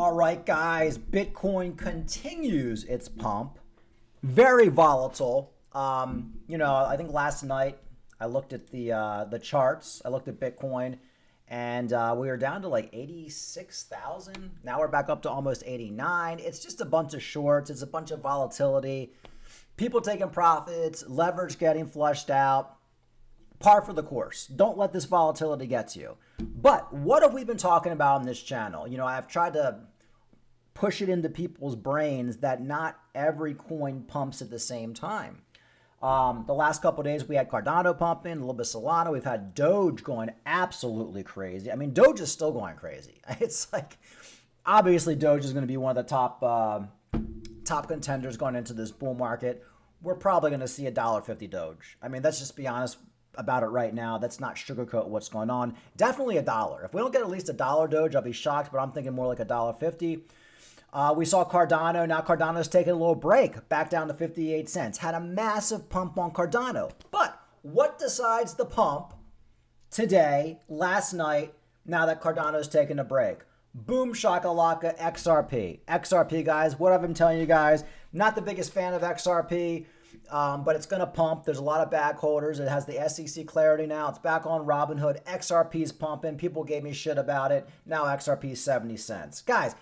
All right, guys, Bitcoin continues its pump. Very volatile. I think last night I looked at the charts. I looked at Bitcoin, and we were down to like 86,000. Now we're back up to almost 89. It's just a bunch of shorts. It's a bunch of volatility. People taking profits, leverage getting flushed out. Par for the course. Don't let this volatility get to you. But what have we been talking about on this channel? I've tried to push it into people's brains that not every coin pumps at the same time. The last couple of days, we had Cardano pumping, a little bit of Solana. We've had Doge going absolutely crazy. I mean, Doge is still going crazy. It's like, obviously, Doge is going to be one of the top contenders going into this bull market. We're probably going to see $1.50 Doge. I mean, let's just be honest about it right now. That's not sugarcoat what's going on. Definitely $1. If we don't get at least $1 Doge, I'll be shocked, but I'm thinking more like $1.50. We saw Cardano. Now Cardano's taking a little break, back down to 58 cents. Had a massive pump on Cardano. But what decides the pump today, last night, now that Cardano's taking a break? Boom shakalaka XRP. XRP, guys, what I've been telling you guys, not the biggest fan of XRP, but it's going to pump. There's a lot of bag holders. It has the SEC clarity now. It's back on Robinhood. XRP's pumping. People gave me shit about it. Now XRP's 70 cents. Guys,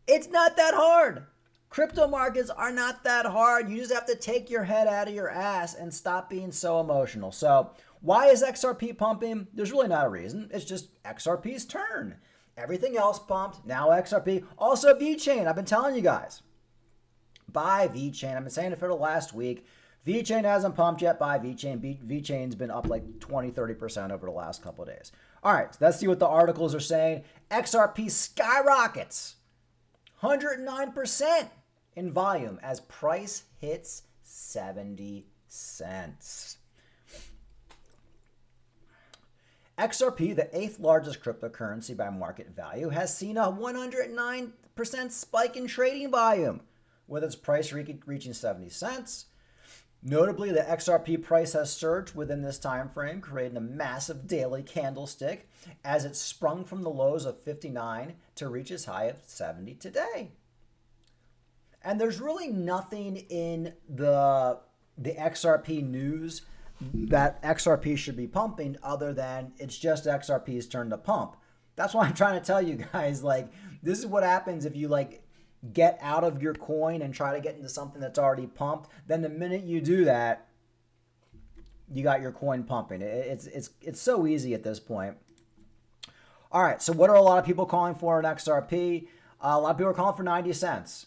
it's not that hard. Crypto markets are not that hard. You just have to take your head out of your ass and stop being so emotional. So why is XRP pumping? There's really not a reason. It's just XRP's turn. Everything else pumped. Now XRP. Also VeChain. I've been telling you guys. Buy VeChain. I've been saying it for the last week. VeChain hasn't pumped yet. Buy VeChain. VeChain's been up like 20-30% over the last couple of days. All right, so let's see what the articles are saying. XRP skyrockets 109% in volume as price hits 70 cents. XRP, the 8th largest cryptocurrency by market value, has seen a 109% spike in trading volume, with its price reaching 70 cents. Notably, the XRP price has surged within this time frame, creating a massive daily candlestick as it sprung from the lows of 59 to reach its high of 70 today. And there's really nothing in the XRP news that XRP should be pumping other than it's just XRP's turn to pump. That's why I'm trying to tell you guys, like, this is what happens if you get out of your coin and try to get into something that's already pumped. Then the minute you do that, you got your coin pumping. It's so easy at this point. All right, so what are a lot of people calling for in XRP? A lot of people are calling for 90 cents.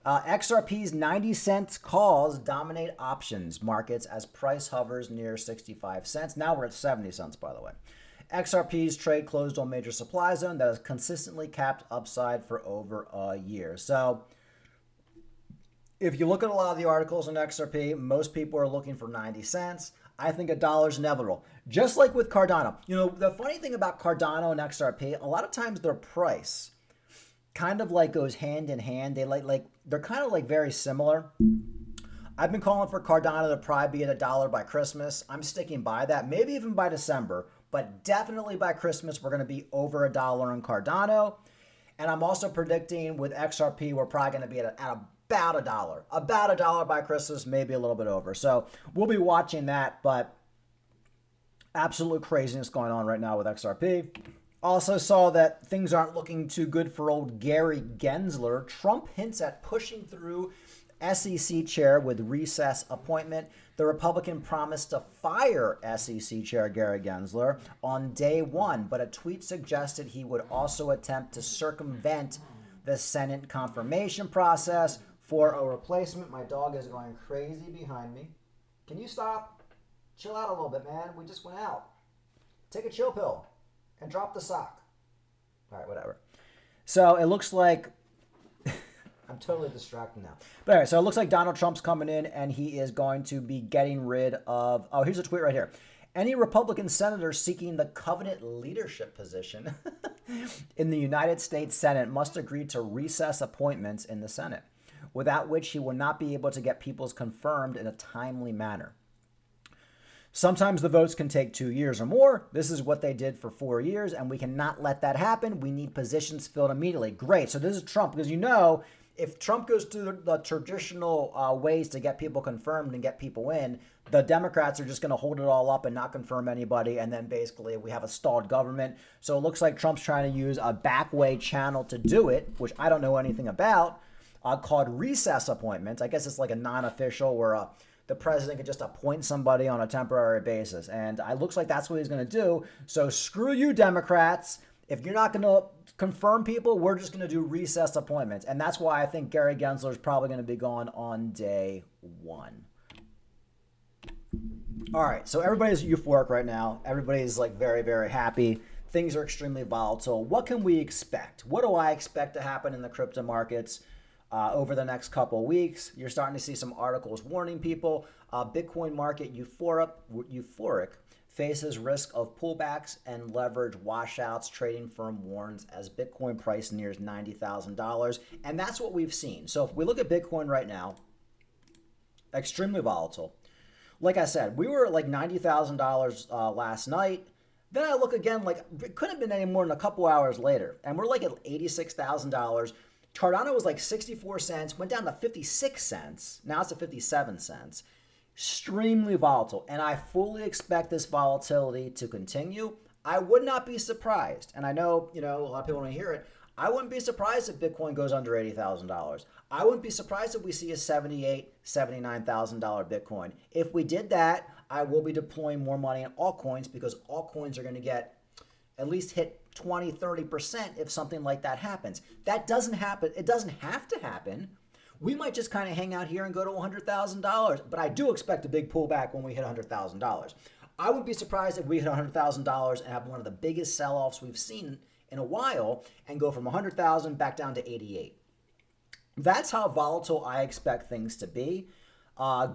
XRP's 90 cents calls dominate options markets as price hovers near 65 cents. Now we're at 70 cents, by the way. XRP's trade closed on major supply zone that has consistently capped upside for over a year. So if you look at a lot of the articles on XRP, most people are looking for 90 cents. I think $1 is inevitable. Just like with Cardano. The funny thing about Cardano and XRP, a lot of times their price kind of goes hand in hand. They're kind of very similar. I've been calling for Cardano to probably be at $1 by Christmas. I'm sticking by that, maybe even by December. But definitely by Christmas, we're going to be over $1 on Cardano. And I'm also predicting with XRP, we're probably going to be at about $1. About $1 by Christmas, maybe a little bit over. So we'll be watching that, but absolute craziness going on right now with XRP. Also saw that things aren't looking too good for old Gary Gensler. Trump hints at pushing through SEC chair with recess appointment. The Republican promised to fire SEC Chair Gary Gensler on day one, but a tweet suggested he would also attempt to circumvent the Senate confirmation process for a replacement. My dog is going crazy behind me. Can you stop? Chill out a little bit, man. We just went out. Take a chill pill and drop the sock. All right, whatever. So it looks like I'm totally distracted now. But anyway, so it looks like Donald Trump's coming in and he is going to be getting rid of, here's a tweet right here. Any Republican senator seeking the covenant leadership position in the United States Senate must agree to recess appointments in the Senate, without which he will not be able to get people's confirmed in a timely manner. Sometimes the votes can take 2 years or more. This is what they did for 4 years, and we cannot let that happen. We need positions filled immediately. Great. So this is Trump, because if Trump goes through the traditional ways to get people confirmed and get people in, the Democrats are just going to hold it all up and not confirm anybody, and then basically we have a stalled government. So it looks like Trump's trying to use a backway channel to do it, which I don't know anything about, called recess appointments. I guess it's like a non-official where the president could just appoint somebody on a temporary basis. And it looks like that's what he's going to do. So screw you, Democrats. If you're not going to confirm people, we're just going to do recess appointments. And that's why I think Gary Gensler is probably going to be gone on day 1. All right, so everybody's euphoric right now. Everybody's like very, very happy. Things are extremely volatile. What can we expect? What do I expect to happen in the crypto markets over the next couple of weeks? You're starting to see some articles warning people. Bitcoin market euphoric, faces risk of pullbacks and leverage washouts. Trading firm warns as Bitcoin price nears $90,000. And that's what we've seen. So if we look at Bitcoin right now, extremely volatile. Like I said, we were at like $90,000 last night. Then I look again, like it couldn't have been any more than a couple hours later. And we're like at $86,000. Cardano was like 64 cents, went down to 56 cents. Now it's at 57 cents. Extremely volatile. And I fully expect this volatility to continue. I would not be surprised. And I know, a lot of people want to hear it. I wouldn't be surprised if Bitcoin goes under $80,000. I wouldn't be surprised if we see a $78,000, $79,000 Bitcoin. If we did that, I will be deploying more money in altcoins, because altcoins are going to get at least hit 20, 30% if something like that happens. That doesn't happen. It doesn't have to happen. We might just kind of hang out here and go to $100,000. But I do expect a big pullback when we hit $100,000. I wouldn't be surprised if we hit $100,000 and have one of the biggest sell-offs we've seen in a while and go from 100,000 back down to 88. That's how volatile I expect things to be.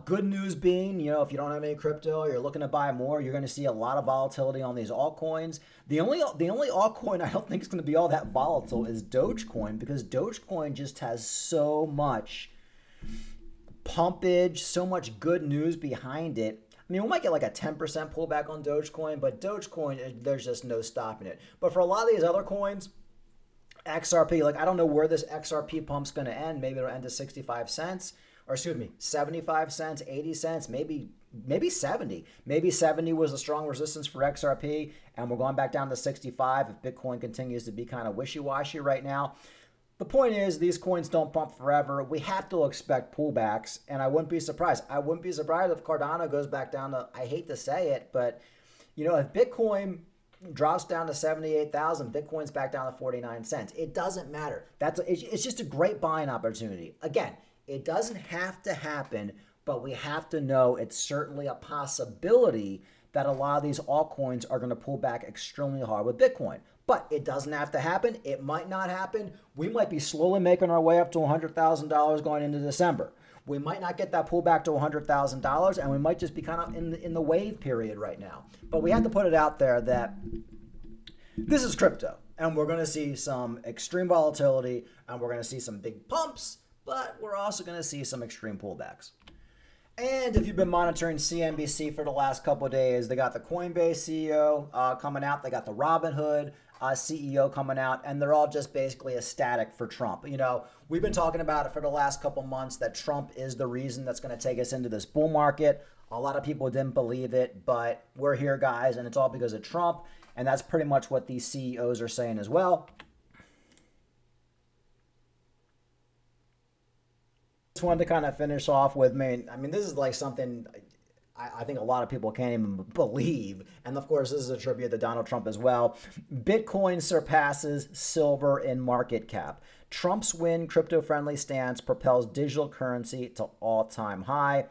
Good news being, if you don't have any crypto, you're looking to buy more, you're going to see a lot of volatility on these altcoins. The only altcoin I don't think is going to be all that volatile is Dogecoin, because Dogecoin just has so much pumpage, so much good news behind it. I mean, we might get like a 10% pullback on Dogecoin, but Dogecoin, there's just no stopping it. But for a lot of these other coins, XRP, like I don't know where this XRP pump's going to end. Maybe it'll end to 65 cents, or excuse me, 75 cents, 80 cents, maybe 70. Maybe 70 was a strong resistance for XRP, and we're going back down to 65 if Bitcoin continues to be kind of wishy-washy right now. The point is, these coins don't pump forever. We have to expect pullbacks, and I wouldn't be surprised. I wouldn't be surprised if Cardano goes back down to, I hate to say it, but if Bitcoin drops down to 78,000, Bitcoin's back down to 49 cents. It doesn't matter. It's just a great buying opportunity. Again, it doesn't have to happen, but we have to know it's certainly a possibility that a lot of these altcoins are going to pull back extremely hard with Bitcoin. But it doesn't have to happen. It might not happen. We might be slowly making our way up to $100,000 going into December. We might not get that pullback to $100,000, and we might just be kind of in the wave period right now. But we have to put it out there that this is crypto, and we're going to see some extreme volatility, and we're going to see some big pumps, but we're also going to see some extreme pullbacks. And if you've been monitoring CNBC for the last couple of days, they got the Coinbase CEO coming out. They got the Robinhood CEO coming out, and they're all just basically ecstatic for Trump. We've been talking about it for the last couple months that Trump is the reason that's going to take us into this bull market. A lot of people didn't believe it, but we're here, guys, and it's all because of Trump, and that's pretty much what these CEOs are saying as well. Just wanted to kind of finish off with, this is like something I think a lot of people can't even believe. And of course, this is a tribute to Donald Trump as well. Bitcoin surpasses silver in market cap. Trump's win crypto-friendly stance propels digital currency to all-time high.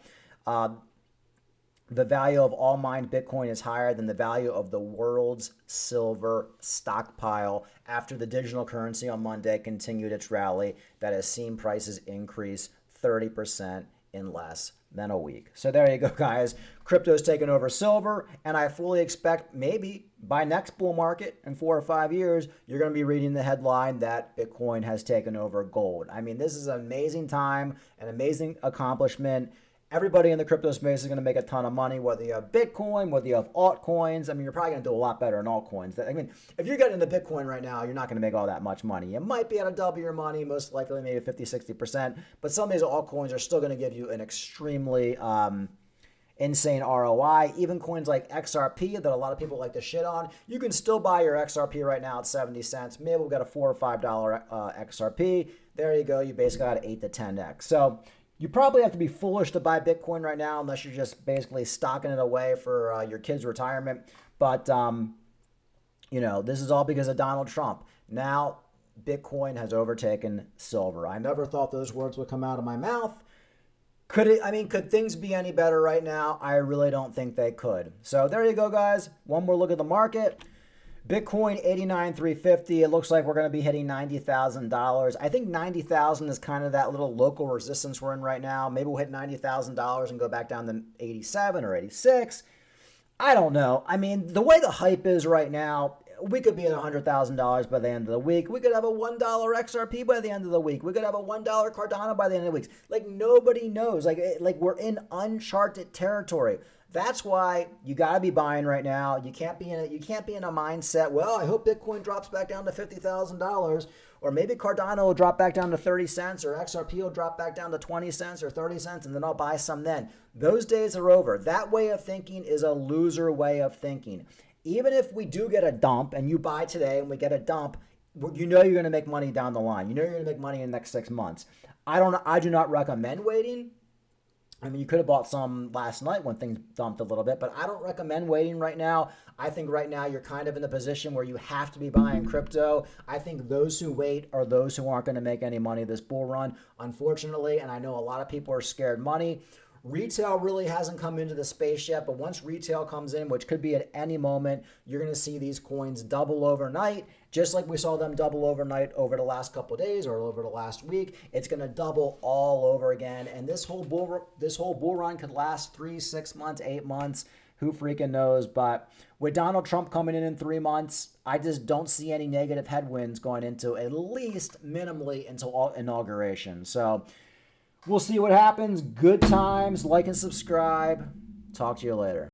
The value of all mined Bitcoin is higher than the value of the world's silver stockpile after the digital currency on Monday continued its rally that has seen prices increase 30% in less than a week. So there you go, guys. Crypto's taken over silver, and I fully expect maybe by next bull market in 4 or 5 years, you're going to be reading the headline that Bitcoin has taken over gold. This is an amazing time, an amazing accomplishment, Everybody in the crypto space is going to make a ton of money, whether you have Bitcoin, whether you have altcoins. I mean, you're probably going to do a lot better in altcoins. I mean, if you're getting into Bitcoin right now, you're not going to make all that much money. You might be able to double your money, most likely maybe 50, 60%. But some of these altcoins are still going to give you an extremely insane ROI. Even coins like XRP that a lot of people like to shit on, you can still buy your XRP right now at 70 cents. Maybe we'll get a $4 or $5 XRP. There you go. You basically got 8 to 10x. So you probably have to be foolish to buy Bitcoin right now unless you're just basically stocking it away for your kids' retirement. But, this is all because of Donald Trump. Now, Bitcoin has overtaken silver. I never thought those words would come out of my mouth. Could things be any better right now? I really don't think they could. So there you go, guys. One more look at the market. Bitcoin 89,350. It looks like we're going to be hitting $90,000. I think 90,000 is kind of that little local resistance we're in right now. Maybe we'll hit $90,000 and go back down to 87 or 86. I don't know. I mean, the way the hype is right now, we could be at $100,000 by the end of the week. We could have a $1 XRP by the end of the week. We could have a $1 Cardano by the end of the week. Like, nobody knows. Like we're in uncharted territory. That's why you got to be buying right now. You can't be in a mindset, well, I hope Bitcoin drops back down to $50,000, or maybe Cardano will drop back down to 30 cents, or XRP will drop back down to 20 cents or 30 cents, and then I'll buy some then. Those days are over. That way of thinking is a loser way of thinking. Even if we do get a dump and you buy today and we get a dump, you know you're going to make money down the line. You know you're going to make money in the next 6 months. I do not recommend waiting. I mean, you could have bought some last night when things dumped a little bit, but I don't recommend waiting right now. I think right now you're kind of in the position where you have to be buying crypto. I think those who wait are those who aren't going to make any money this bull run, unfortunately, and I know a lot of people are scared money. Retail really hasn't come into the space yet, but once retail comes in, which could be at any moment, you're going to see these coins double overnight, just like we saw them double overnight over the last couple of days or over the last week. It's going to double all over again, and this whole bull run could last 3, 6 months, 8 months. Who freaking knows? But with Donald Trump coming in 3 months, I just don't see any negative headwinds going into at least minimally until inauguration. So we'll see what happens. Good times. Like and subscribe. Talk to you later.